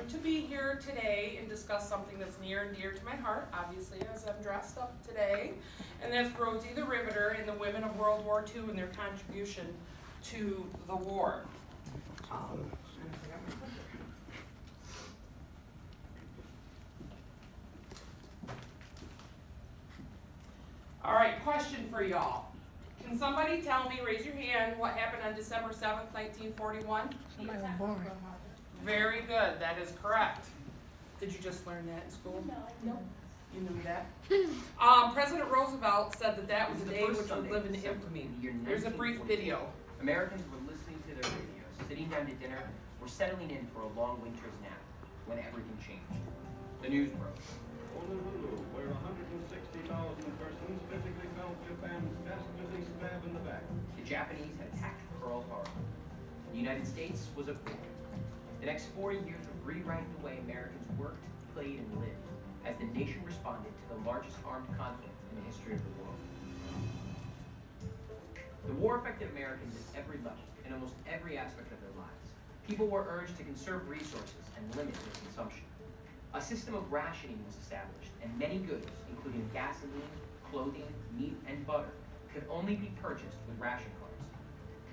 to be here today and discuss something that's near and dear to my heart, obviously, as I'm dressed up today. And that's Rosie the Riveter and the women of World War II and their contribution to the war. All right, question for y'all. Can somebody tell me, raise your hand, what happened on December 7th, 1941? Somebody was born. Very good, that is correct. Did you just learn that in school? No. You knew that? President Roosevelt said that that was a day which would live in infamy. Here's a brief video. Americans were listening to their radios, sitting down to dinner, or settling in for a long winter's nap, when everything changed. The news broke. Honolulu, where 160,000 persons physically felt Japan's dastardly stab in the back. The Japanese had attacked Pearl Harbor. The United States was at war. The next 40 years would rewrite the way Americans worked, played, and lived as the nation responded to the largest armed conflict in the history of the world. The war affected Americans at every level, in almost every aspect of their lives. People were urged to conserve resources and limit their consumption. A system of rationing was established, and many goods, including gasoline, clothing, meat, and butter, could only be purchased with ration cards.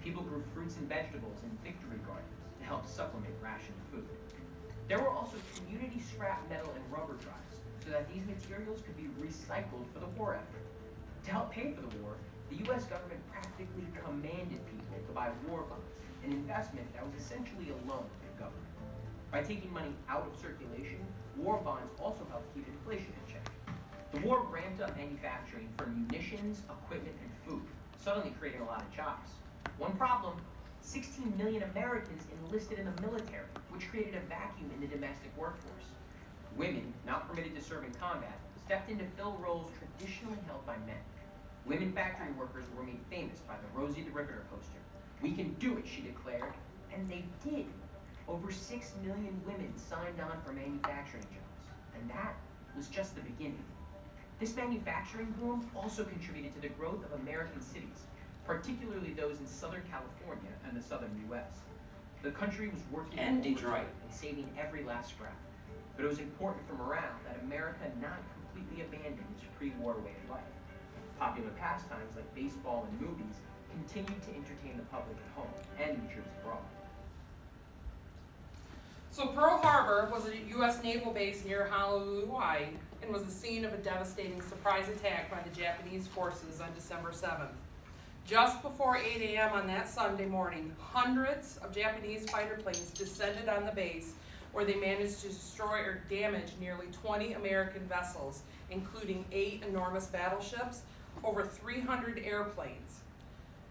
People grew fruits and vegetables in victory gardens to help supplement rationed food. There were also community scrap metal and rubber drives, so that these materials could be recycled for the war effort. To help pay for the war, the U.S. government practically commanded people to buy war bonds, an investment that was essentially a loan to the government. By taking money out of circulation, war bonds also helped keep inflation in check. The war ramped up manufacturing for munitions, equipment, and food, suddenly creating a lot of jobs. One problem, 16 million Americans enlisted in the military, which created a vacuum in the domestic workforce. Women, not permitted to serve in combat, stepped in to fill roles traditionally held by men. Women factory workers were made famous by the Rosie the Riveter poster. "We can do it," she declared, and they did. Over 6 million women signed on for manufacturing jobs, and that was just the beginning. This manufacturing boom also contributed to the growth of American cities, particularly those in Southern California and the Southern U.S. The country was working And Detroit. and saving every last scrap. But it was important for morale that America not completely abandon its pre-war way of life. Popular pastimes like baseball and movies continued to entertain the public at home and the troops abroad. So Pearl Harbor was a U.S. naval base near Honolulu, Hawaii, and was the scene of a devastating surprise attack by the Japanese forces on December 7th. Just before 8 a.m. on that Sunday morning, hundreds of Japanese fighter planes descended on the base, where they managed to destroy or damage nearly 20 American vessels, including 8 enormous battleships, over 300 airplanes.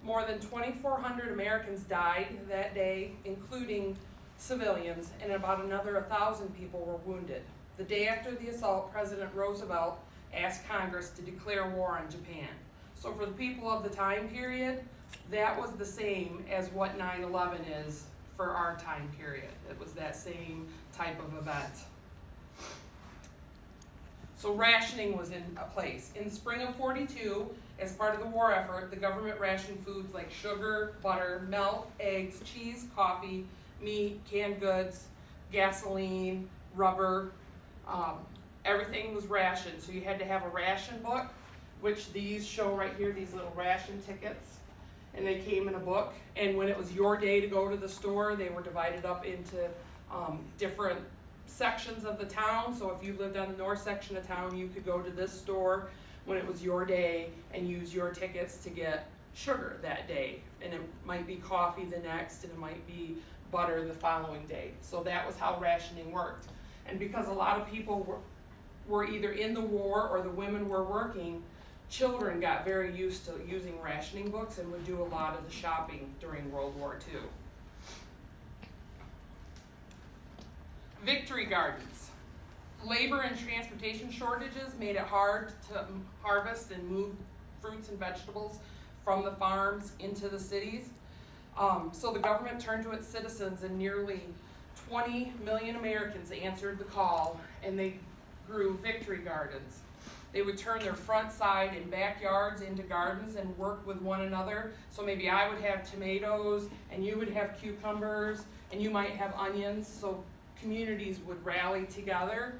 More than 2,400 Americans died that day, including civilians, and about another 1,000 people were wounded. The day after the assault, President Roosevelt asked Congress to declare war on Japan. So for the people of the time period, that was the same as what 9/11 is for our time period. It was that same type of event. So rationing was in a place. In the spring of '42, as part of the war effort, the government rationed foods like sugar, butter, milk, eggs, cheese, coffee, meat, canned goods, gasoline, rubber. Everything was rationed. So you had to have a ration book, which these show right here, these little ration tickets. And they came in a book. And when it was your day to go to the store, they were divided up into different sections of the town. So if you lived on the north section of town, you could go to this store when it was your day and use your tickets to get sugar that day. And it might be coffee the next, and it might be butter the following day. So that was how rationing worked. And because a lot of people were either in the war or the women were working, children got very used to using rationing books and would do a lot of the shopping during World War II. Victory gardens. Labor and transportation shortages made it hard to harvest and move fruits and vegetables from the farms into the cities. So the government turned to its citizens, and nearly 20 million Americans answered the call, and they grew victory gardens. They would turn their front side and backyards into gardens and work with one another. So maybe I would have tomatoes, and you would have cucumbers, and you might have onions. So communities would rally together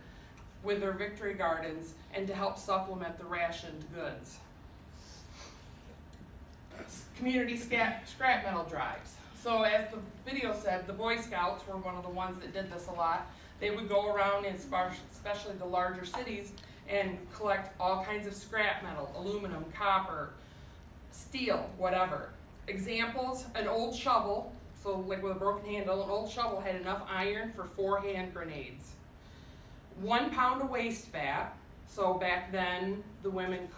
with their victory gardens and to help supplement the rationed goods. Community scrap metal drives. So as the video said, the Boy Scouts were one of the ones that did this a lot. They would go around in especially the larger cities and collect all kinds of scrap metal, aluminum, copper, steel, whatever. Examples, an old shovel, so like with a broken handle, an old shovel had enough iron for 4 hand grenades. 1 pound of waste fat, so back then the women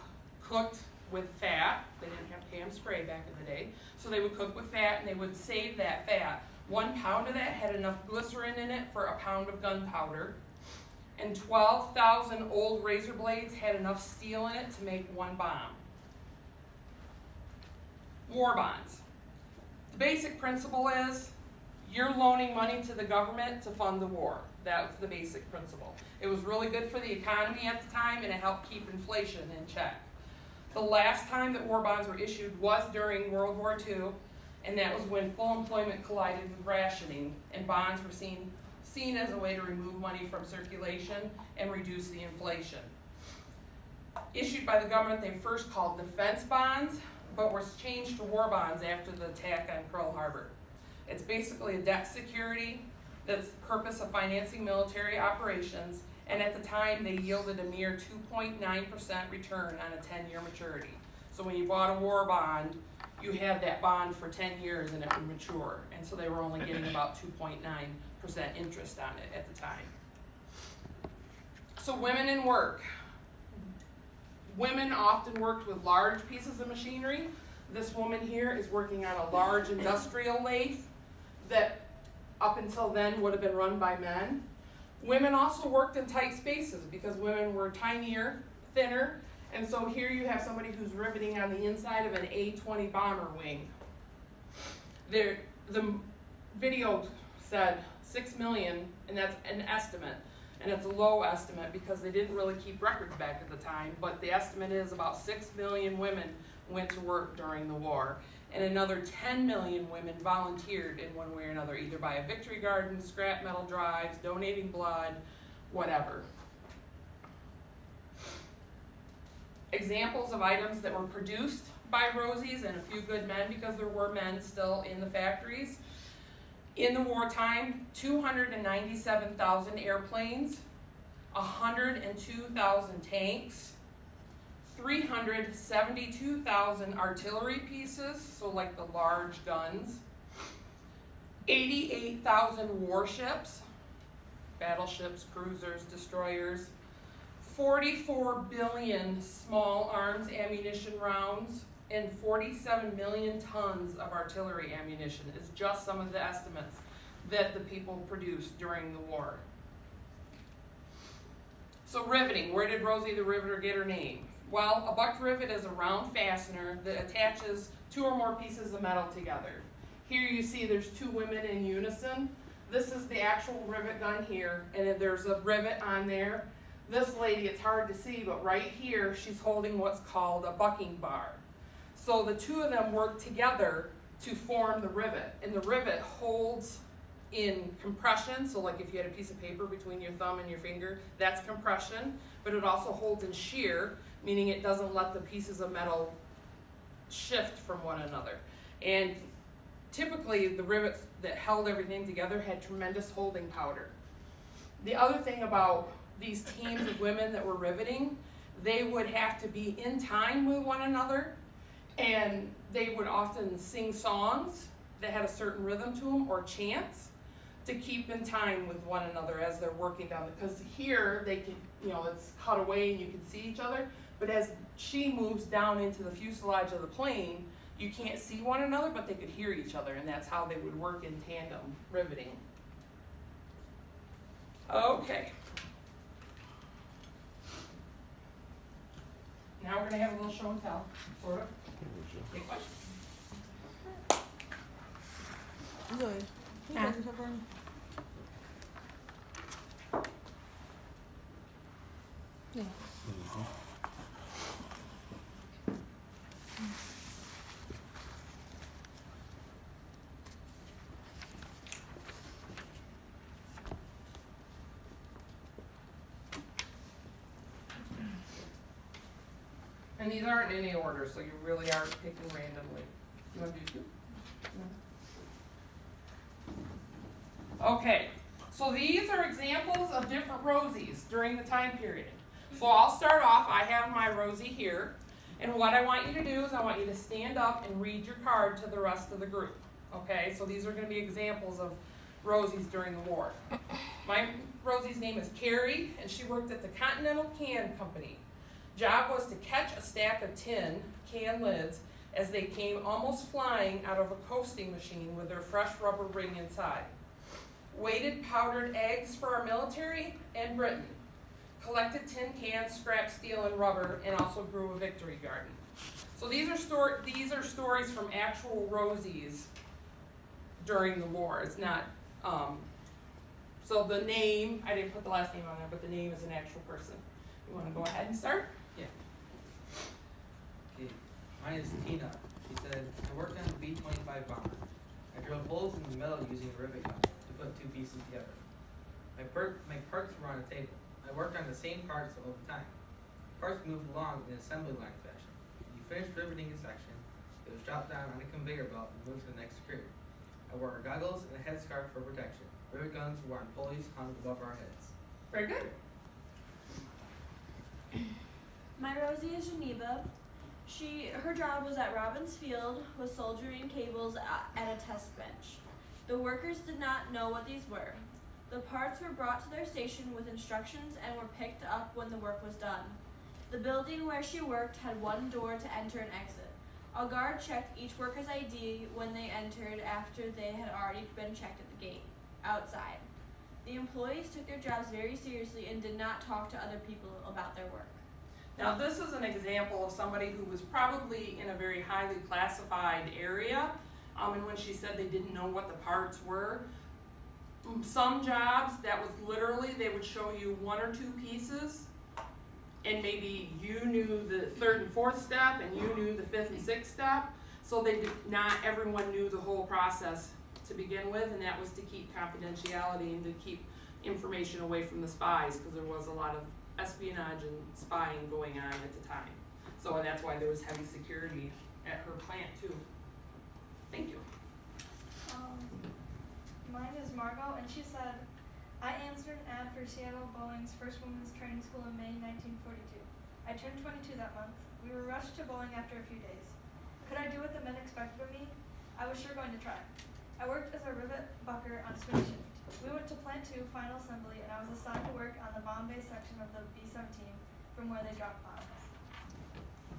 cooked with fat. They didn't have ham spray back in the day, so they would cook with fat and they would save that fat. 1 pound of that had enough glycerin in it for 1 pound of gunpowder, and 12,000 old razor blades had enough steel in it to make 1 bomb. War bonds. The basic principle is you're loaning money to the government to fund the war. That was the basic principle. It was really good for the economy at the time, and it helped keep inflation in check. The last time that war bonds were issued was during World War II, and that was when full employment collided with rationing, and bonds were seen as a way to remove money from circulation and reduce the inflation. Issued by the government, they first called defense bonds, but were changed to war bonds after the attack on Pearl Harbor. It's basically a debt security that's the purpose of financing military operations, and at the time they yielded a mere 2.9% return on a 10-year maturity. So when you bought a war bond, you had that bond for 10 years and it would mature, and so they were only getting about 2.9% interest on it at the time. So women in work. Women often worked with large pieces of machinery. This woman here is working on a large industrial lathe that up until then would have been run by men. Women also worked in tight spaces because women were tinier, thinner, and so here you have somebody who's riveting on the inside of an A-20 bomber wing. The video said 6 million, and that's an estimate, and it's a low estimate because they didn't really keep records back at the time, but the estimate is about 6 million women went to work during the war, and another 10 million women volunteered in one way or another, either by a victory garden, scrap metal drives, donating blood, whatever. Examples of items that were produced by Rosie's, and a few good men because there were men still in the factories. In the wartime, 297,000 airplanes, 102,000 tanks, 372,000 artillery pieces, so like the large guns, 88,000 warships, battleships, cruisers, destroyers, 44 billion small arms ammunition rounds, and 47 million tons of artillery ammunition is just some of the estimates that the people produced during the war. So riveting, where did Rosie the Riveter get her name? Well, a bucked rivet is a round fastener that attaches 2 or more pieces of metal together. Here you see there's 2 women in unison. This is the actual rivet gun here, and there's a rivet on there. This lady, it's hard to see, but right here she's holding what's called a bucking bar. So the 2 of them work together to form the rivet, and the rivet holds in compression, so like if you had a piece of paper between your thumb and your finger, that's compression, but it also holds in shear, meaning it doesn't let the pieces of metal shift from one another. And typically the rivets that held everything together had tremendous holding power. The other thing about these teams of women that were riveting, they would have to be in time with one another, and they would often sing songs that had a certain rhythm to them, or chants, to keep in time with one another as they're working down. Because here they can, it's cut away and you can see each other, but as she moves down into the fuselage of the plane, you can't see one another, but they could hear each other, and that's how they would work in tandem, riveting. Okay. Now we're going to have a little show and tell, sort of. Take questions. Rồi, À. cho con. Này. And these aren't in any order, so you really are picking randomly. You wanna do two? Okay, so these are examples of different Rosies during the time period. So I'll start off, I have my Rosie here, and what I want you to do is I want you to stand up and read your card to the rest of the group. Okay, so these are gonna be examples of Rosies during the war. My Rosie's name is Carrie, and she worked at the Continental Can Company. Job was to catch a stack of tin can lids as they came almost flying out of a coasting machine with their fresh rubber ring inside. Weighted powdered eggs for our military and Britain. Collected tin cans, scrap steel and rubber, and also grew a victory garden. So these are stories from actual Rosies during the war. It's not, so the name, I didn't put the last name on there, but the name is an actual person. You wanna go ahead and start? Yeah. Okay. Mine is Tina. She said, I worked on the B-25 bomber. I drilled holes in the metal using a rivet gun to put two pieces together. My parts were on a table. I worked on the same parts all the time. Parts moved along in assembly line fashion. When you finished riveting a section, it was dropped down on a conveyor belt and moved to the next screw. I wore goggles and a headscarf for protection. Rivet guns were on pulleys hung above our heads. Very good. My Rosie is Geneva. Her job was at Robbins Field with soldering cables at a test bench. The workers did not know what these were. The parts were brought to their station with instructions and were picked up when the work was done. The building where she worked had one door to enter and exit. A guard checked each worker's ID when they entered after they had already been checked at the gate, outside. The employees took their jobs very seriously and did not talk to other people about their work. Now this is an example of somebody who was probably in a very highly classified area, and when she said they didn't know what the parts were, some jobs that was literally, they would show you one or two pieces, and maybe you knew the third and fourth step, and you knew the fifth and sixth step, so not everyone knew the whole process to begin with, and that was to keep confidentiality and to keep information away from the spies, because there was a lot of espionage and spying going on at the time. So that's why there was heavy security at her plant too. Thank you. Mine is Margot, and she said, I answered an ad for Seattle Bowling's first women's training school in May 1942. I turned 22 that month. We were rushed to bowling after a few days. Could I do what the men expected of me? I was sure going to try. I worked as a rivet bucker on swing shift. We went to Plant 2 final assembly, and I was assigned to work on the bomb bay section of the B-17 from where they dropped bombs.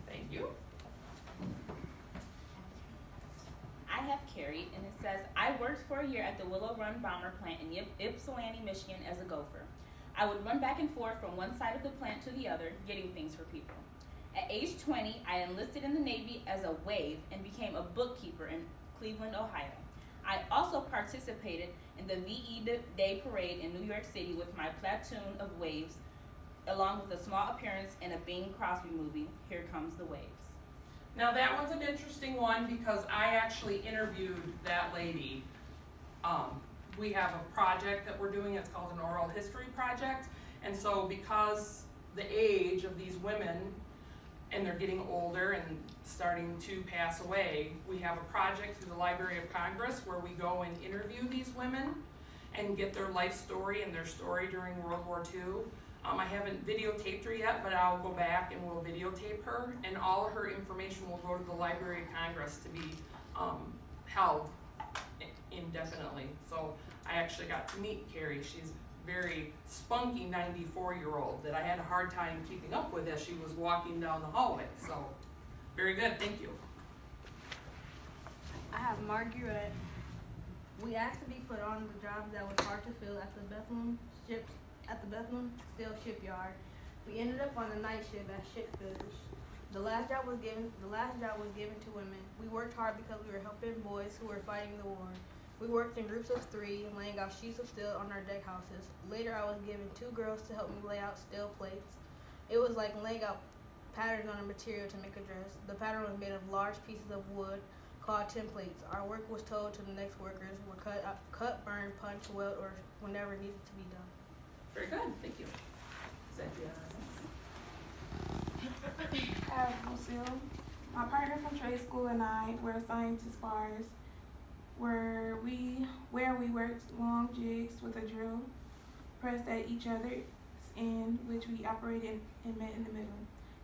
Thank you. I have Carrie, and it says, I worked for a year at the Willow Run Bomber Plant in Ypsilanti, Michigan as a gopher. I would run back and forth from one side of the plant to the other, getting things for people. At age 20, I enlisted in the Navy as a wave and became a bookkeeper in Cleveland, Ohio. I also participated in the VE Day Parade in New York City with my platoon of waves, along with a small appearance in a Bing Crosby movie, Here Comes the Waves. Now that one's an interesting one because I actually interviewed that lady. We have a project that we're doing, it's called an oral history project. And so because the age of these women, and they're getting older and starting to pass away, we have a project through the Library of Congress where we go and interview these women and get their life story and their story during World War II. I haven't videotaped her yet, but I'll go back and we'll videotape her, and all of her information will go to the Library of Congress to be held indefinitely. So I actually got to meet Carrie. She's a very spunky 94-year-old that I had a hard time keeping up with as she was walking down the hallway. So very good, thank you. I have Marguerite. We asked to be put on the job that was hard to fill at the Bethlehem Steel Shipyard. We ended up on the night shift as shipbuilders. The last job was given to women. We worked hard because we were helping boys who were fighting the war. We worked in groups of 3, laying out sheets of steel on our deck houses. Later, I was given 2 girls to help me lay out steel plates. It was like laying out patterns on a material to make a dress. The pattern was made of large pieces of wood called templates. Our work was told to the next workers were cut, burn, punch, weld, or whenever needed to be done. Very good, thank you. Is that Have Lucille. My partner from trade school and I were assigned to spars where we worked long jigs with a drill pressed at each other's end, which we operated and met in the middle.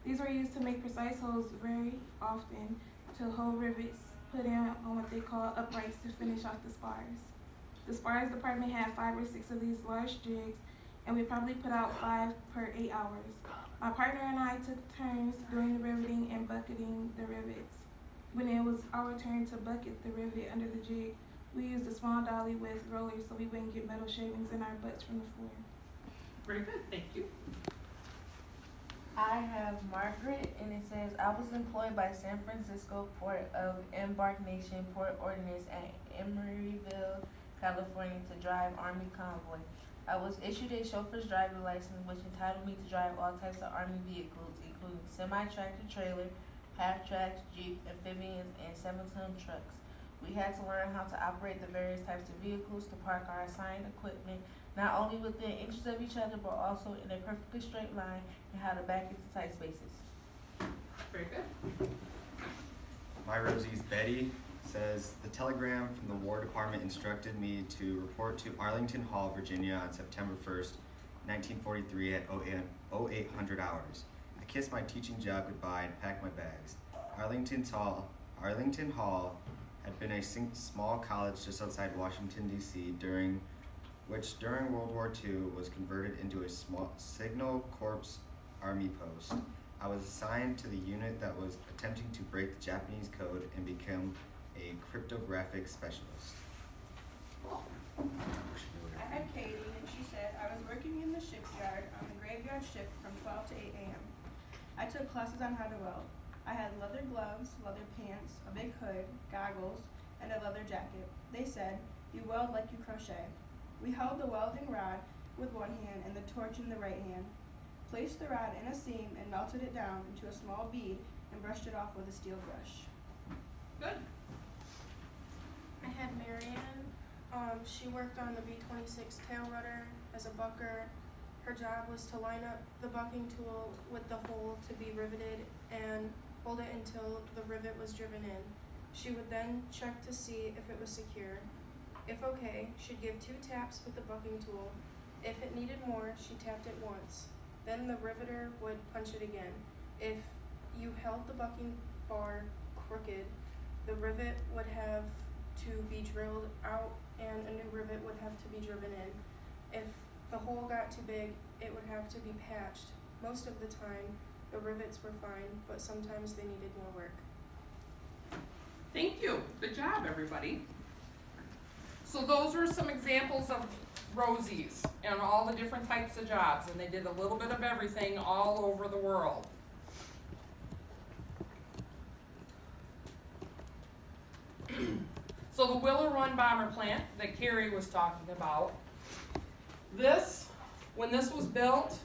These were used to make precise holes very often to hold rivets put in on what they call uprights to finish off the spars. The spars department had 5 or 6 of these large jigs, and we probably put out 5 per 8 hours. My partner and I took turns doing the riveting and bucketing the rivets. When it was our turn to bucket the rivet under the jig, we used a small dolly with rollers so we wouldn't get metal shavings in our butts from the floor. Very good, thank you. I have Margaret, and it says, I was employed by San Francisco Port of Embarkation Port Ordnance at Emeryville, California to drive Army convoy. I was issued a chauffeur's driver license which entitled me to drive all types of Army vehicles, including semi-tractor trailer, half-tracks, jeep, amphibians, and 7-ton trucks. We had to learn how to operate the various types of vehicles to park our assigned equipment, not only within inches of each other, but also in a perfectly straight line, and how to back into tight spaces. Very good. My Rosie's Betty says, the telegram from the War Department instructed me to report to Arlington Hall, Virginia on September 1st, 1943 at 0800 hours. I kissed my teaching job goodbye and packed my bags. Arlington Hall had been a small college just outside Washington, D.C., during World War II was converted into a small Signal Corps Army post. I was assigned to the unit that was attempting to break the Japanese code and become a cryptographic specialist. I had Katie, and she said, I was working in the shipyard on the graveyard shift from 12 to 8 a.m. I took classes on how to weld. I had leather gloves, leather pants, a big hood, goggles, and a leather jacket. They said, you weld like you crochet. We held the welding rod with one hand and the torch in the right hand, placed the rod in a seam and melted it down into a small bead and brushed it off with a steel brush. Good. I had Marianne. She worked on the B-26 tail rudder as a bucker. Her job was to line up the bucking tool with the hole to be riveted and hold it until the rivet was driven in. She would then check to see if it was secure. If okay, she'd give 2 taps with the bucking tool. If it needed more, she tapped it once. Then the riveter would punch it again. If you held the bucking bar crooked, the rivet would have to be drilled out and a new rivet would have to be driven in. If the hole got too big, it would have to be patched. Most of the time, the rivets were fine, but sometimes they needed more work. Thank you. Good job, everybody. So those are some examples of Rosie's and all the different types of jobs, and they did a little bit of everything all over the world. So the Willow Run Bomber Plant that Carrie was talking about, when this was built,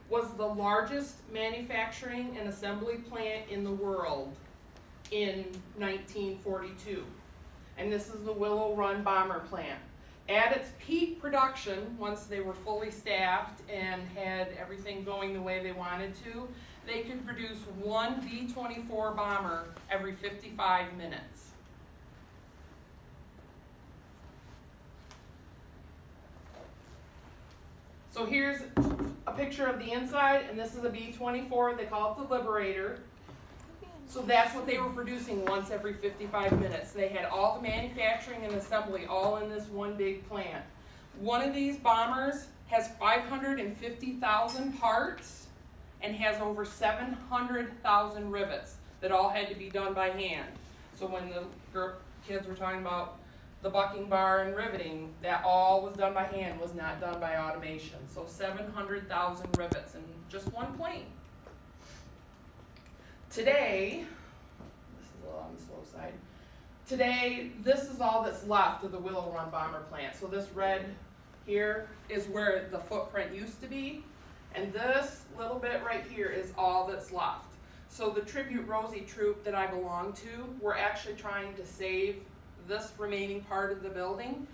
was the largest manufacturing and assembly plant in the world in 1942. And this is the Willow Run Bomber Plant. At its peak production, once they were fully staffed and had everything going the way they wanted to, they could produce 1 B-24 bomber every 55 minutes. So here's a picture of the inside, and this is a B-24. They call it the Liberator. So that's what they were producing once every 55 minutes. They had all the manufacturing and assembly all in this one big plant. One of these bombers has 550,000 parts and has over 700,000 rivets that all had to be done by hand. So when the kids were talking about the bucking bar and riveting, that all was done by hand, was not done by automation. So 700,000 rivets in just one plane. Today, this is a little on the slow side. Today, this is all that's left of the Willow Run Bomber Plant. So this red here is where the footprint used to be, and this little bit right here is all that's left. So the Tribute Rosie troop that I belong to, we're actually trying to save this remaining part of the building,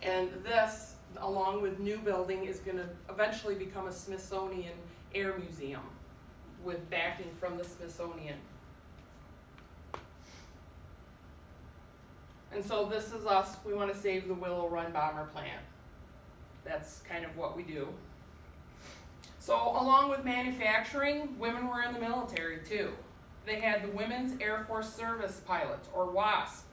and this, along with new building, is going to eventually become a Smithsonian Air Museum. with backing from the Smithsonian. And so this is us. We want to save the Willow Run Bomber plant. That's kind of what we do. So along with manufacturing, women were in the military too. They had the Women's Air Force Service Pilots, or WASP.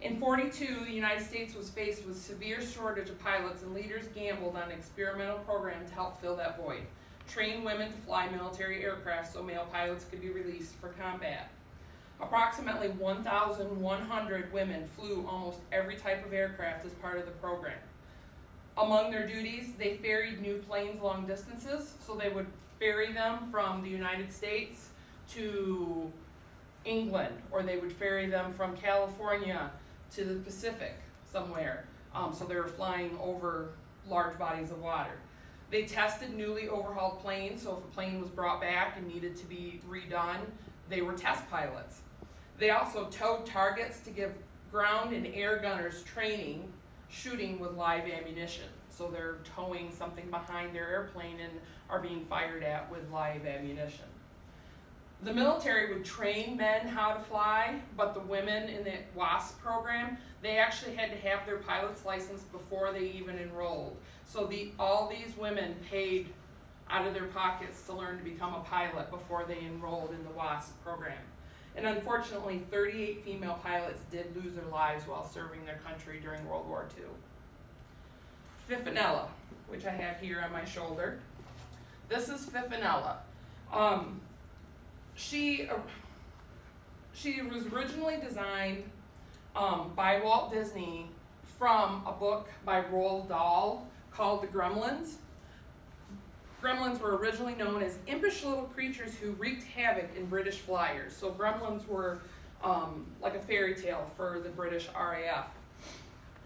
In 42, the United States was faced with severe shortage of pilots, and leaders gambled on an experimental program to help fill that void. Train women to fly military aircraft so male pilots could be released for combat. Approximately 1,100 women flew almost every type of aircraft as part of the program. Among their duties, they ferried new planes long distances, so they would ferry them from the United States to England, or they would ferry them from California to the Pacific somewhere. So they were flying over large bodies of water. They tested newly overhauled planes, so if a plane was brought back and needed to be redone, they were test pilots. They also towed targets to give ground and air gunners training shooting with live ammunition. So they're towing something behind their airplane and are being fired at with live ammunition. The military would train men how to fly, but the women in the WASP program, they actually had to have their pilot's license before they even enrolled. So all these women paid out of their pockets to learn to become a pilot before they enrolled in the WASP program. And unfortunately, 38 female pilots did lose their lives while serving their country during World War II. Fifinella, which I have here on my shoulder. This is Fifinella. She was originally designed by Walt Disney from a book by Roald Dahl called The Gremlins. Gremlins were originally known as impish little creatures who wreaked havoc in British flyers. So gremlins were like a fairy tale for the British RAF.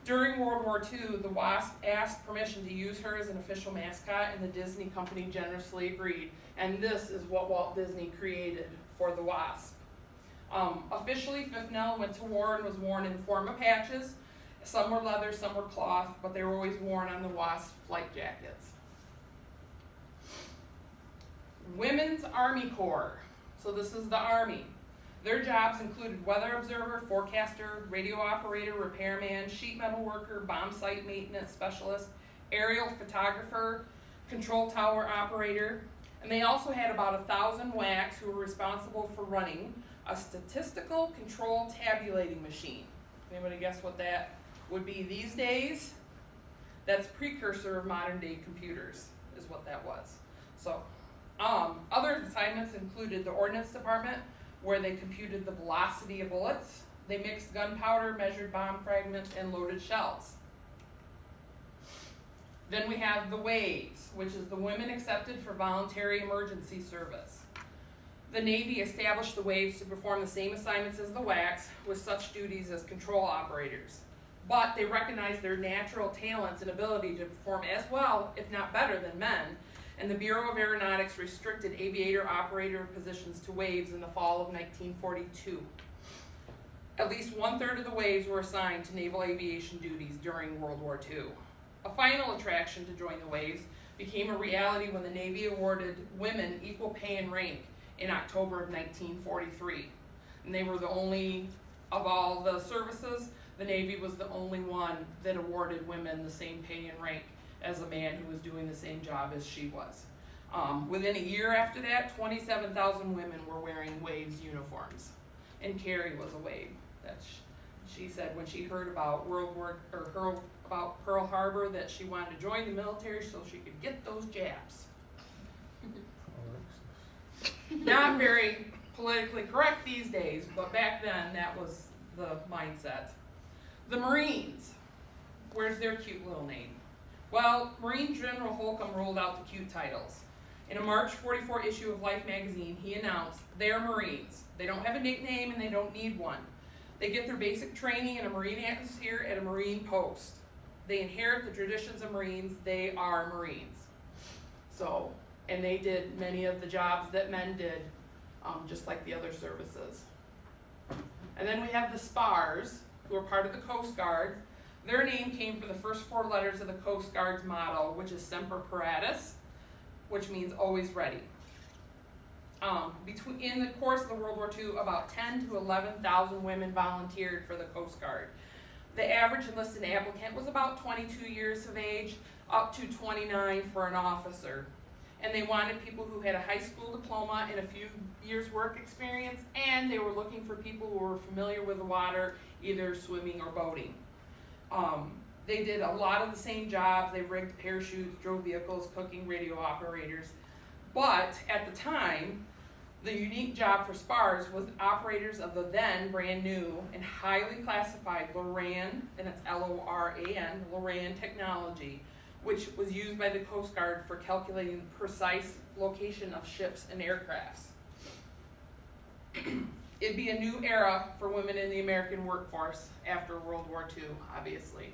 During World War II, the WASP asked permission to use her as an official mascot, and the Disney company generously agreed. And this is what Walt Disney created for the WASP. Officially, Fifinella went to war and was worn in the form of patches. Some were leather, some were cloth, but they were always worn on the WASP flight jackets. Women's Army Corps. So this is the Army. Their jobs included weather observer, forecaster, radio operator, repairman, sheet metal worker, bomb site maintenance specialist, aerial photographer, control tower operator, and they also had about 1,000 WACs who were responsible for running a statistical control tabulating machine. Anybody guess what that would be these days? That's precursor of modern day computers, is what that was. So, other assignments included the Ordnance Department, where they computed the velocity of bullets. They mixed gunpowder, measured bomb fragments, and loaded shells. Then we have the WAVES, which is the Women Accepted for Voluntary Emergency Service. The Navy established the WAVES to perform the same assignments as the WACs, with such duties as control operators. But they recognized their natural talents and ability to perform as well, if not better, than men, and the Bureau of Aeronautics restricted aviator operator positions to WAVES in the fall of 1942. At least 1/3 of the WAVES were assigned to naval aviation duties during World War II. A final attraction to join the WAVES became a reality when the Navy awarded women equal pay and rank in October of 1943. And they were the only, of all the services, the Navy was the only one that awarded women the same pay and rank as a man who was doing the same job as she was. Within a year after that, 27,000 women were wearing WAVES uniforms. And Carrie was a WAVE. She said when she heard about about Pearl Harbor that she wanted to join the military so she could get those jabs. Not very politically correct these days, but back then that was the mindset. The Marines, where's their cute little name? Well, Marine General Holcomb rolled out the cute titles. In a March 44 issue of Life magazine, he announced, they're Marines. They don't have a nickname and they don't need one. They get their basic training in a Marine atmosphere at a Marine post. They inherit the traditions of Marines. They are Marines. So, and they did many of the jobs that men did, just like the other services. And then we have the SPARs, who are part of the Coast Guard. Their name came from the first 4 letters of the Coast Guard's motto, which is Semper Paratus, which means always ready. In the course of the World War II, about 10 to 11,000 women volunteered for the Coast Guard. The average enlisted applicant was about 22 years of age, up to 29 for an officer. And they wanted people who had a high school diploma and a few years work experience, and they were looking for people who were familiar with the water, either swimming or boating. They did a lot of the same jobs. They rigged parachutes, drove vehicles, cooking, radio operators. But at the time, the unique job for SPARS was operators of the then brand new and highly classified Loran, and it's L-O-R-A-N, Loran technology, which was used by the Coast Guard for calculating the precise location of ships and aircrafts. It'd be a new era for women in the American workforce after World War II, obviously.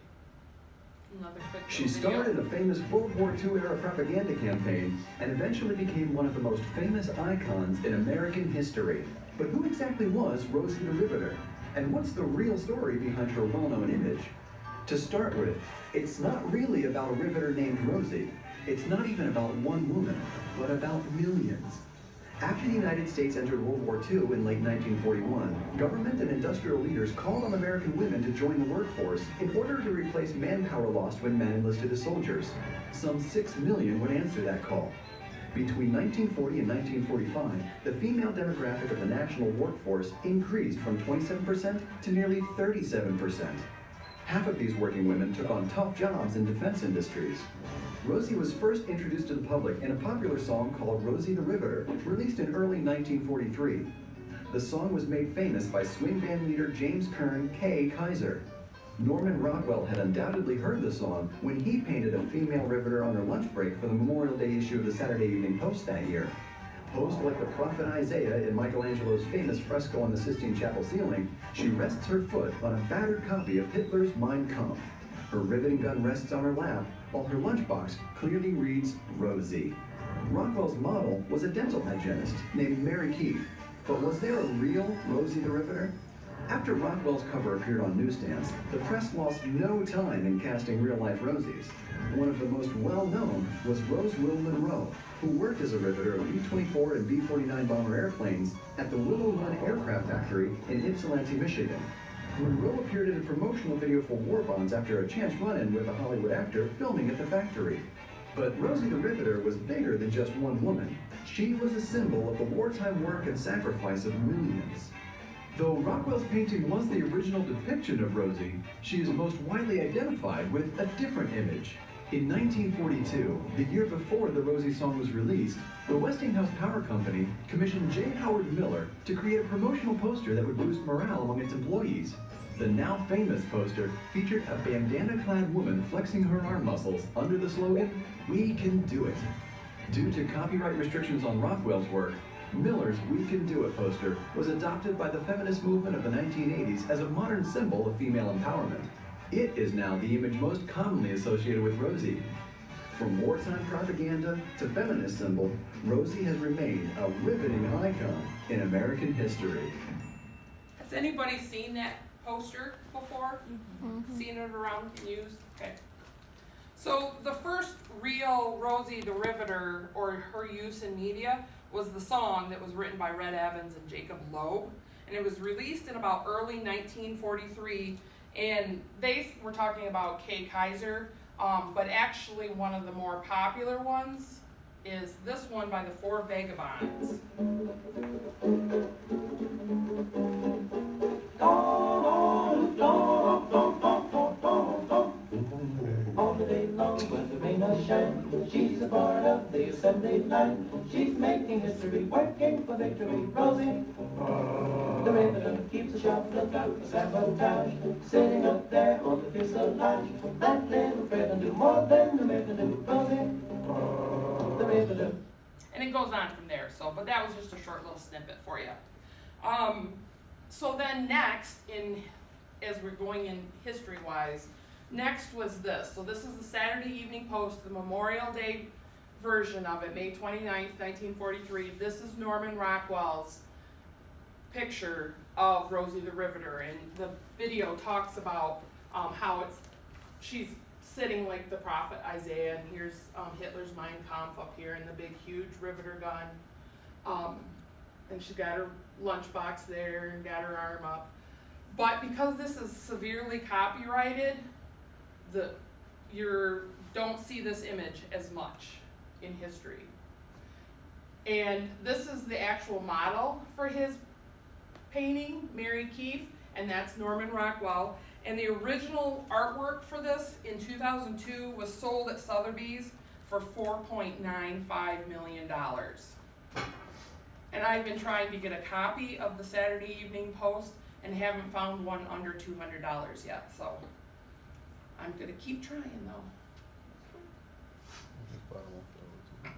Another quick She video. starred in a famous World War II era propaganda campaign and eventually became one of the most famous icons in American history. But who exactly was Rosie the Riveter? And what's the real story behind her well-known image? To start with, it's not really about a riveter named Rosie. It's not even about one woman, but about millions. After the United States entered World War II in late 1941, government and industrial leaders called on American women to join the workforce in order to replace manpower lost when men enlisted as soldiers. Some 6 million would answer that call. Between 1940 and 1945, the female demographic of the national workforce increased from 27% to nearly 37%. Half of these working women took on tough jobs in defense industries. Rosie was first introduced to the public in a popular song called Rosie the Riveter, released in early 1943. The song was made famous by swing band leader James Kern K. Kaiser. Norman Rockwell had undoubtedly heard the song when he painted a female riveter on her lunch break for the Memorial Day issue of the Saturday Evening Post that year. Posed like the prophet Isaiah in Michelangelo's famous fresco on the Sistine Chapel ceiling, she rests her foot on a battered copy of Hitler's Mein Kampf. Her riveting gun rests on her lap, while her lunchbox clearly reads Rosie. Rockwell's model was a dental hygienist named Mary Keith, but was there a real Rosie the Riveter? After Rockwell's cover appeared on newsstands, the press lost no time in casting real-life Rosies. One of the most well-known was Rose Will Monroe, who worked as a riveter of B-24 and B-49 bomber airplanes at the Willow Run Aircraft Factory in Ypsilanti, Michigan. Monroe appeared in a promotional video for war bonds after a chance run-in with a Hollywood actor filming at the factory. But Rosie the Riveter was bigger than just one woman. She was a symbol of the wartime work and sacrifice of millions. Though Rockwell's painting was the original depiction of Rosie, she is most widely identified with a different image. In 1942, the year before the Rosie song was released, the Westinghouse Power Company commissioned J. Howard Miller to create a promotional poster that would boost morale among its employees. The now famous poster featured a bandana-clad woman flexing her arm muscles under the slogan, "We can do it." Due to copyright restrictions on Rockwell's work, Miller's "We Can Do It" poster was adopted by the feminist movement of the 1980s as a modern symbol of female empowerment. It is now the image most commonly associated with Rosie. From wartime propaganda to feminist symbol, Rosie has remained a riveting icon in American history. Has anybody seen that poster before? Seen it around and used? Okay. So the first real Rosie the Riveter, or her use in media, was the song that was written by Red Evans and Jacob Loeb. And it was released in about early 1943. And they were talking about Kay Kaiser, but actually one of the more popular ones is this one by the Four Vagabonds. All the day long when the rain or shine, she's a part of the assembly line. She's making history, working for victory. Rosie, the Riveter, keeps a sharp lookout for sabotage, sitting up there on the fuselage. That little Fred will do more than the men do. Rosie, the Riveter. And it goes on from there, so, but that was just a short little snippet for you. So then next, as we're going in history-wise, next was this. So this is the Saturday Evening Post, the Memorial Day version of it, May 29th, 1943. This is Norman Rockwell's picture of Rosie the Riveter, and the video talks about how she's sitting like the prophet Isaiah, and here's Hitler's Mein Kampf up here, and the big huge riveter gun. and she got her lunchbox there and got her arm up. But because this is severely copyrighted, you don't see this image as much in history. And this is the actual model for his painting, Mary Keefe, and that's Norman Rockwell. And the original artwork for this in 2002 was sold at Sotheby's for $4.95 million. And I've been trying to get a copy of the Saturday Evening Post and haven't found one under $200 yet, so I'm gonna keep trying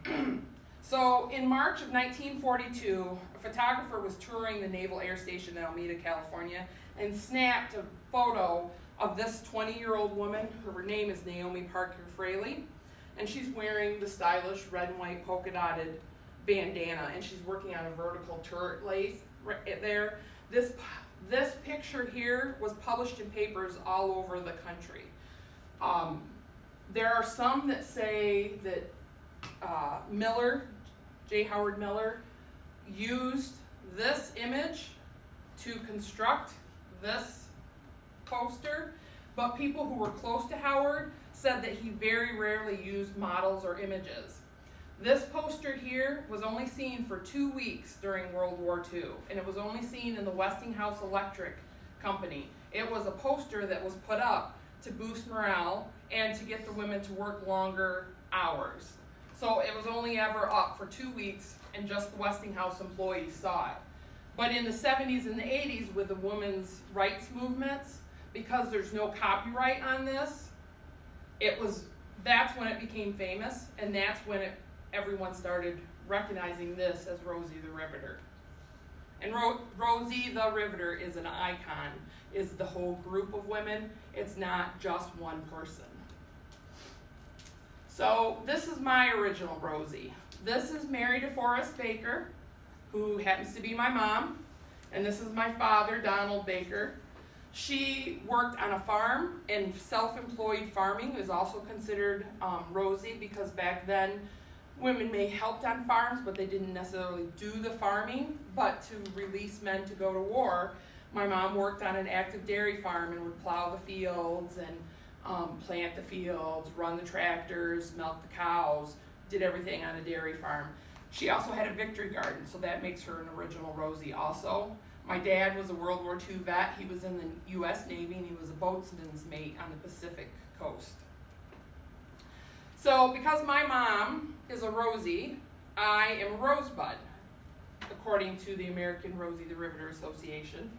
though. So in March of 1942, a photographer was touring the Naval Air Station in Alameda, California, and snapped a photo of this 20-year-old woman. Her name is Naomi Parker Fraley, and she's wearing the stylish red and white polka dotted bandana, and she's working on a vertical turret lathe right there. This picture here was published in papers all over the country. There are some that say that Miller, J. Howard Miller, used this image to construct this poster, but people who were close to Howard said that he very rarely used models or images. This poster here was only seen for 2 weeks during World War II, and it was only seen in the Westinghouse Electric Company. It was a poster that was put up to boost morale and to get the women to work longer hours. So it was only ever up for 2 weeks, and just the Westinghouse employees saw it. But in the 70s and the 80s, with the women's rights movements, because there's no copyright on this, that's when it became famous, and that's when everyone started recognizing this as Rosie the Riveter. And Rosie the Riveter is an icon, is the whole group of women. It's not just one person. So this is my original Rosie. This is Mary DeForest Baker, who happens to be my mom, and this is my father, Donald Baker. She worked on a farm, and self-employed farming is also considered Rosie, because back then women may helped on farms, but they didn't necessarily do the farming. But to release men to go to war, my mom worked on an active dairy farm and would plow the fields and plant the fields, run the tractors, milk the cows, did everything on a dairy farm. She also had a victory garden, so that makes her an original Rosie also. My dad was a World War II vet. He was in the U.S. Navy, and he was a boatsman's mate on the Pacific coast. So because my mom is a Rosie, I am a Rosebud, according to the American Rosie the Riveter Association.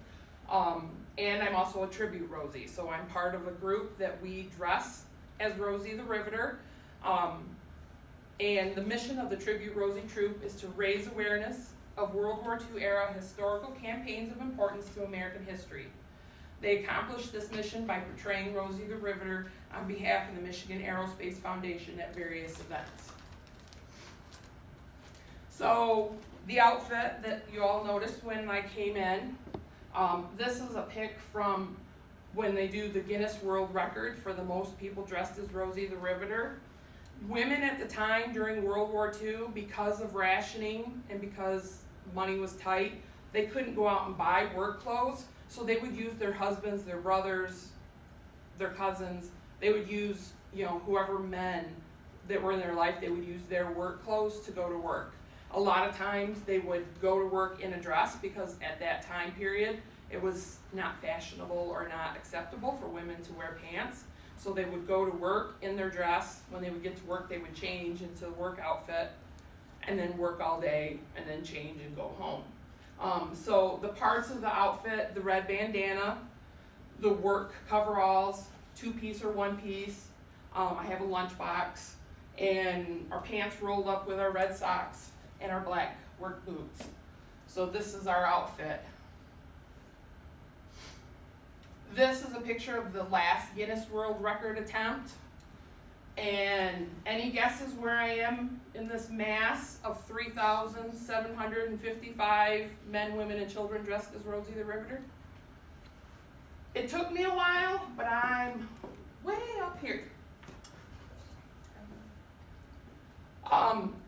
And I'm also a tribute Rosie, so I'm part of a group that we dress as Rosie the Riveter. And the mission of the Tribute Rosie Troop is to raise awareness of World War II era historical campaigns of importance to American history. They accomplish this mission by portraying Rosie the Riveter on behalf of the Michigan Aerospace Foundation at various events. So the outfit that you all noticed when I came in, this is a pic from when they do the Guinness World Record for the most people dressed as Rosie the Riveter. Women at the time during World War II, because of rationing and because money was tight, they couldn't go out and buy work clothes, so they would use their husbands, their brothers, their cousins. They would use, whoever men that were in their life, they would use their work clothes to go to work. A lot of times they would go to work in a dress, because at that time period it was not fashionable or not acceptable for women to wear pants. So they would go to work in their dress. When they would get to work, they would change into the work outfit and then work all day and then change and go home. So the parts of the outfit, the red bandana, the work coveralls, 2-piece or 1-piece, I have a lunchbox, and our pants rolled up with our red socks and our black work boots. So this is our outfit. This is a picture of the last Guinness World Record attempt. And any guesses where I am in this mass of 3,755 men, women, and children dressed as Rosie the Riveter? It took me a while, but I'm way up here.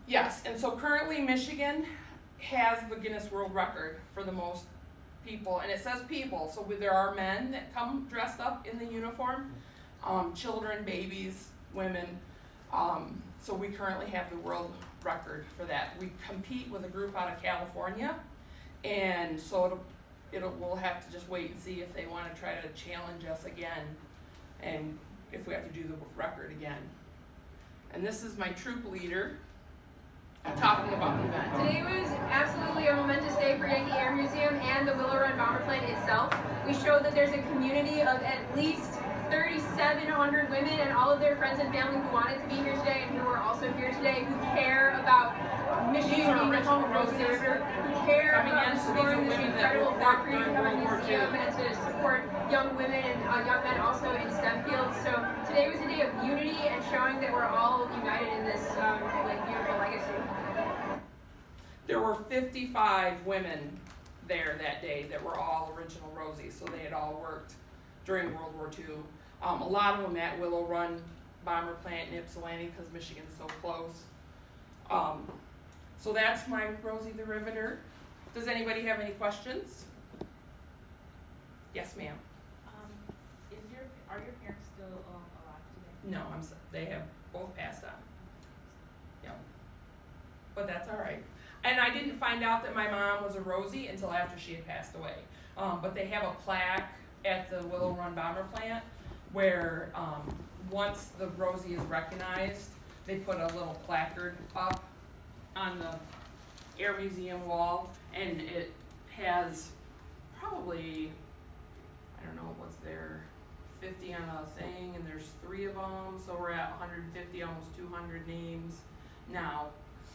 Yes, and so currently Michigan has the Guinness World Record for the most people, and it says people, so there are men that come dressed up in the uniform, children, babies, women. So we currently have the world record for that. We compete with a group out of California, and so we'll have to just wait and see if they want to try to challenge us again, and if we have to do the record again. And this is my troop leader talking about the event. Today was absolutely a momentous day for Yankee Air Museum and the Willow Run Bomber Plant itself. We showed that there's a community of at least 3,700 women and all of their friends and family who wanted to be here today and who are also here today, who care about Michigan being the home of Rosie the Riveter, who care about restoring this incredible factory to become a museum and to support young women and young men also in STEM fields. So today was a day of unity and showing that we're all united in this beautiful legacy. There were 55 women there that day that were all original Rosies, so they had all worked during World War II. A lot of them at Willow Run Bomber Plant in Ypsilanti because Michigan's so close. So that's my Rosie the Riveter. Does anybody have any questions? Yes, ma'am. Are your parents still alive today? No, they have both passed on. Yep. But that's all right. And I didn't find out that my mom was a Rosie until after she had passed away. But they have a plaque at the Willow Run Bomber Plant where once the Rosie is recognized, they put a little placard up on the Air Museum wall, and it has probably, I don't know what's there, 50 on a thing, and there's 3 of them, so we're at 150, almost 200 names now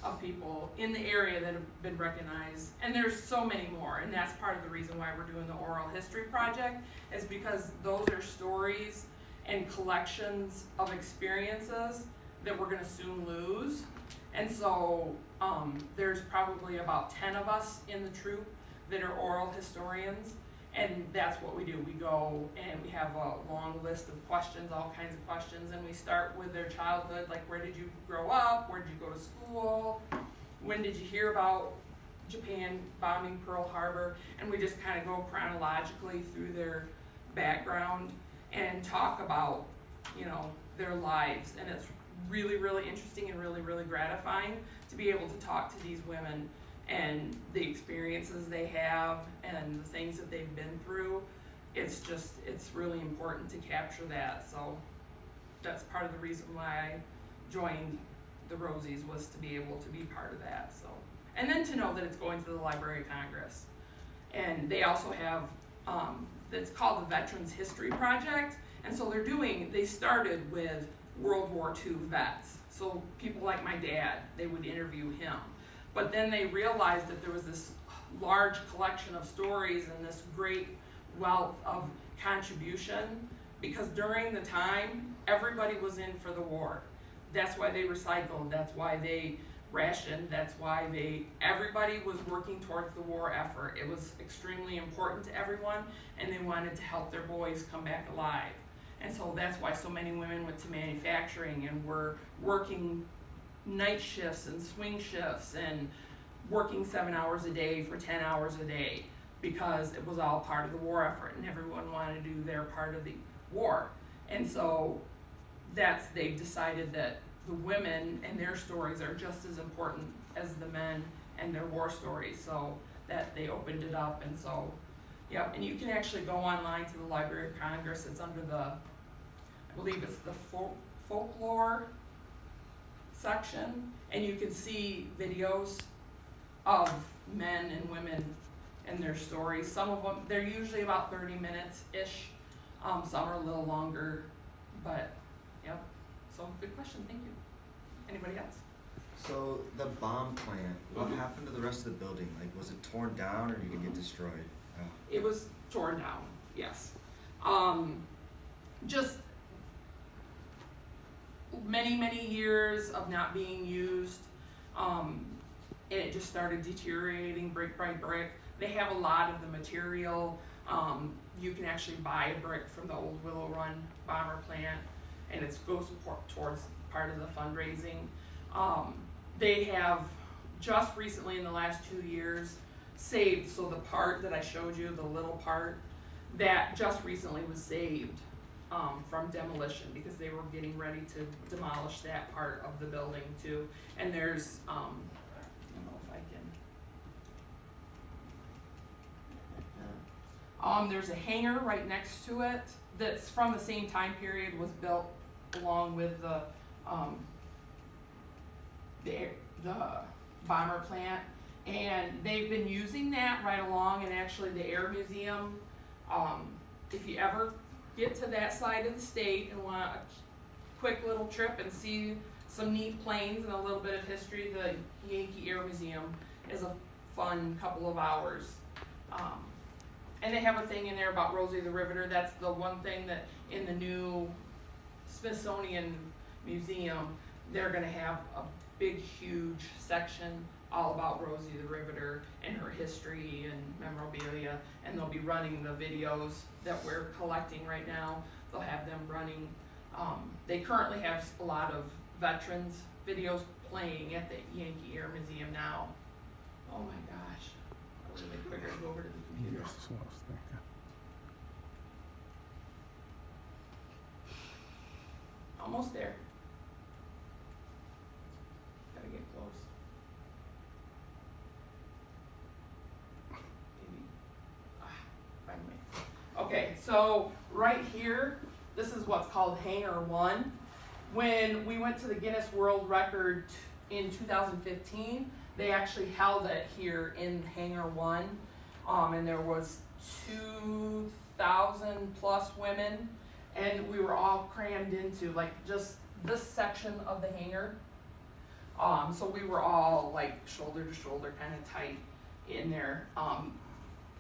of people in the area that have been recognized, and there's so many more, and that's part of the reason why we're doing the oral history project, is because those are stories and collections of experiences that we're going to soon lose. And so there's probably about 10 of us in the troop that are oral historians, and that's what we do. We go and we have a long list of questions, all kinds of questions, and we start with their childhood, like where did you grow up, where did you go to school, when did you hear about Japan bombing Pearl Harbor, and we just kind of go chronologically through their background and talk about, their lives. And it's really, really interesting and really, really gratifying to be able to talk to these women and the experiences they have and the things that they've been through. It's really important to capture that. So that's part of the reason why I joined the Rosies, was to be able to be part of that. So, and then to know that it's going to the Library of Congress. And they also have, it's called the Veterans History Project. And so they started with World War II vets. So people like my dad, they would interview him. But then they realized that there was this large collection of stories and this great wealth of contribution, because during the time, everybody was in for the war. That's why they recycled, that's why they rationed, that's why everybody was working towards the war effort. It was extremely important to everyone, and they wanted to help their boys come back alive. And so that's why so many women went to manufacturing and were working night shifts and swing shifts and working 7 hours a day for 10 hours a day, because it was all part of the war effort and everyone wanted to do their part of the war. And so they've decided that the women and their stories are just as important as the men and their war stories, so that they opened it up. And so, yep, and you can actually go online to the Library of Congress. It's under I believe it's the folklore section, and you can see videos of men and women and their stories. Some of them, they're usually about 30 minutes-ish. Some are a little longer, but yep. So good question, thank you. Anybody else? So the bomb plant, what happened to the rest of the building? Like, was it torn down or did it get destroyed? Oh. It was torn down, yes. Just many, many years of not being used, and it just started deteriorating brick by brick. They have a lot of the material. You can actually buy a brick from the old Willow Run Bomber Plant, and it goes towards part of the fundraising. They have just recently in the last 2 years saved, so the part that I showed you, the little part, that just recently was saved from demolition because they were getting ready to demolish that part of the building too. And there's, I don't know if I can, there's a hangar right next to it that's from the same time period, was built along with the bomber plant, and they've been using that right along. And actually the Air Museum, if you ever get to that side of the state and want a quick little trip and see some neat planes and a little bit of history, the Yankee Air Museum is a fun couple of hours. And they have a thing in there about Rosie the Riveter. That's the one thing that in the new Smithsonian Museum, they're gonna have a big, huge section all about Rosie the Riveter and her history and memorabilia, and they'll be running the videos that we're collecting right now. They'll have them running. They currently have a lot of veterans videos playing at the Yankee Air Museum now. Oh my gosh. I was really quicker to go over to the computer. Almost there. Gotta get close. Maybe. Finally. Okay, so right here, this is what's called Hangar 1. When we went to the Guinness World Record in 2015, they actually held it here in Hangar 1, and there was 2,000 plus women, and we were all crammed into like just this section of the hangar. So we were all like shoulder to shoulder, kind of tight in there.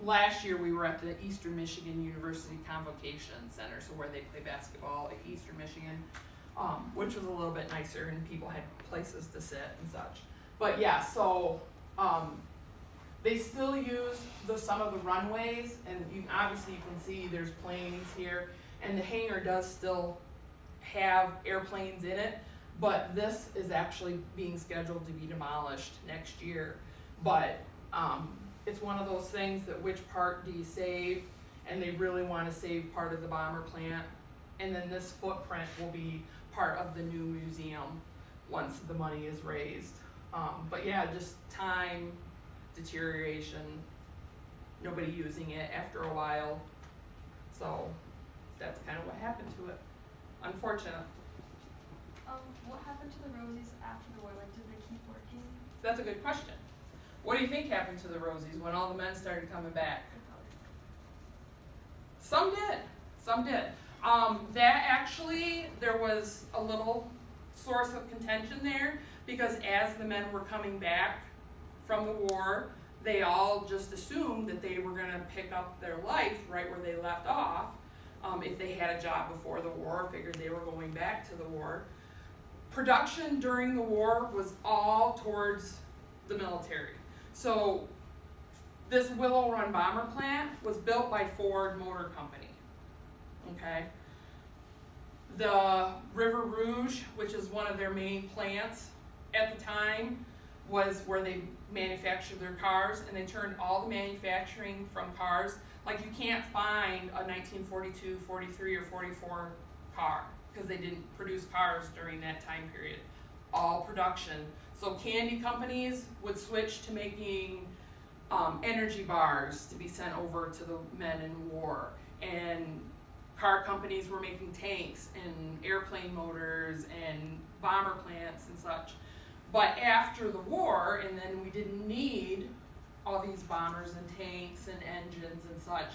Last year we were at the Eastern Michigan University Convocation Center, so where they play basketball at Eastern Michigan, which was a little bit nicer and people had places to sit and such. But yeah, so they still use some of the runways, and obviously you can see there's planes here, and the hangar does still have airplanes in it, but this is actually being scheduled to be demolished next year. But it's one of those things that which part do you save, and they really want to save part of the bomber plant, and then this footprint will be part of the new museum once the money is raised. But yeah, just time, deterioration, nobody using it after a while. So that's kind of what happened to it. Unfortunate. What happened to the Rosies after the war? Like, did they keep working? That's a good question. What do you think happened to the Rosies when all the men started coming back? Some did. Some did. That actually, there was a little source of contention there, because as the men were coming back from the war, they all just assumed that they were going to pick up their life right where they left off. If they had a job before the war, figured they were going back to the war. Production during the war was all towards the military. So this Willow Run bomber plant was built by Ford Motor Company. Okay. The River Rouge, which is one of their main plants at the time, was where they manufactured their cars, and they turned all the manufacturing from cars. Like, you can't find a 1942, 43, or 44 car because they didn't produce cars during that time period. All production. So candy companies would switch to making energy bars to be sent over to the men in war, and car companies were making tanks and airplane motors and bomber plants and such. But after the war, and then we didn't need all these bombers and tanks and engines and such,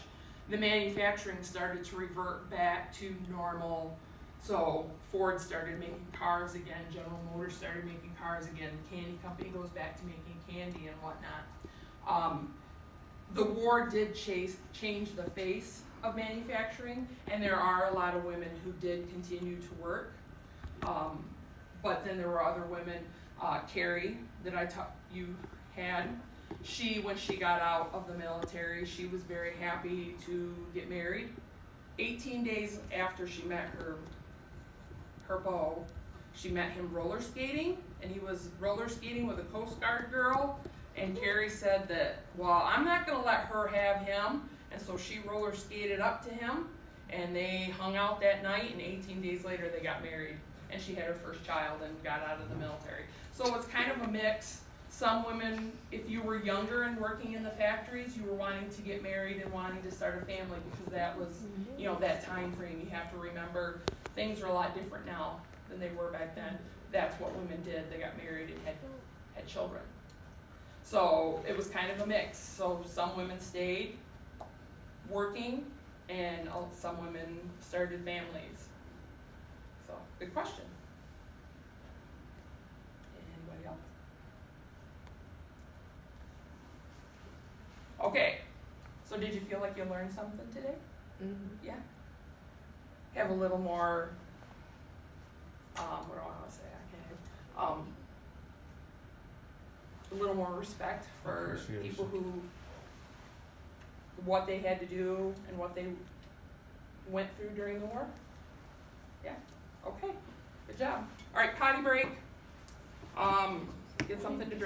the manufacturing started to revert back to normal. So Ford started making cars again, General Motors started making cars again, the candy company goes back to making candy and whatnot. The war did change the face of manufacturing, and there are a lot of women who did continue to work. But then there were other women, Carrie, that you had. She, when she got out of the military, she was very happy to get married. 18 days after she met her beau, She met him roller skating, and he was roller skating with a Coast Guard girl, and Carrie said that, well, I'm not gonna let her have him, and so she roller skated up to him, and they hung out that night, and 18 days later they got married, and she had her first child and got out of the military. So it's kind of a mix. Some women, if you were younger and working in the factories, you were wanting to get married and wanting to start a family because that was, you know, that time frame. You have to remember things are a lot different now than they were back then. That's what women did. They got married and had children. So it was kind of a mix. So some women stayed working and some women started families. So good question. Anybody else? Okay, so did you feel like you learned something today? Mm-hmm. Yeah? Have a little more, what do I want to say? I can't, a little more respect for people who, what they had to do and what they went through during the war? Yeah, okay, good job. All right, potty break. Get something to drink.